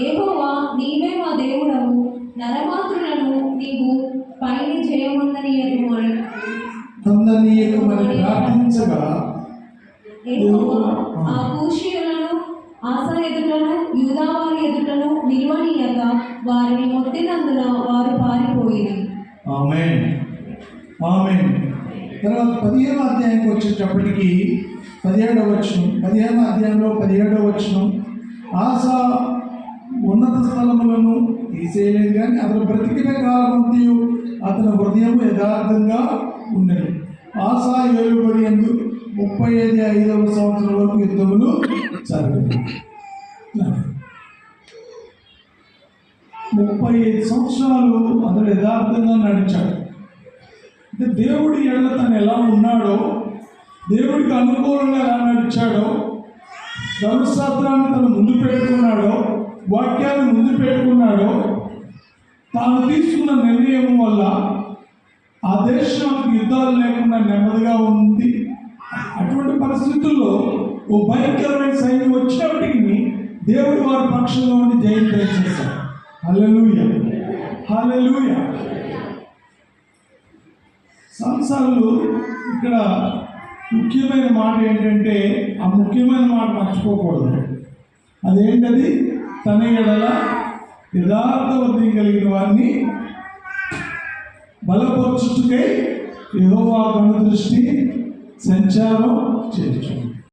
యెహోవా నీవే మా దేవుడవు, నరమాత్రులను నీవు పైన జయముందనీయకుమని ప్రార్థించగా యెహోవా ఆ కూషీయులను ఆసా ఎదుటను యూదావారి ఎదుటను నిలువనీయగా వారిని మొత్తినందున వారు పారిపోయింది. ఆమేన్ ఆమేన్. తర్వాత 15వ అధ్యాయానికి వచ్చేటప్పటికి 17వ వచనం, 15వ అధ్యాయంలో 17వ వచనం, ఆసా ఉన్నత స్థలములను తీసేయలేదు కానీ అతను బ్రతికిన కాలమంతయు అతని హృదయం యథార్థంగా ఉన్నది. ఆసా ఏలుబడి యందు 35వ సంవత్సరం వరకు యుద్ధములు జరిగాయి. 35 సంవత్సరాలు అతడు యథార్థంగా నడిచాడు. అంటే దేవుడి ఎడల తను ఎలా ఉన్నాడో, దేవుడికి అనుకూలంగా ఎలా నడిచాడో, ధర్మశాస్త్రాన్ని తను ముందు పెట్టుకున్నాడో, వాక్యాన్ని ముందు పెట్టుకున్నాడో, తాను తీసుకున్న నిర్ణయం వల్ల ఆ దేశానికి యుద్ధాలు లేకుండా నెమ్మదిగా ఉంది. అటువంటి పరిస్థితుల్లో ఓ భయంకరమైన సైన్యం వచ్చినప్పటికీ దేవుడు వారి పక్షంలో ఉండి జయం చేసేశాడు. హల్లెలూయా హల్లెలూయా. సంసారాలు ఇక్కడ ముఖ్యమైన మాట ఏంటంటే, ఆ ముఖ్యమైన మాట మర్చిపోకూడదు. అదేంటది? తన ఎడల యథార్థవంతం కలిగిన వారిని బలపరచుటకై యెహోవా కనుదృష్టి సంచారం చేర్చును.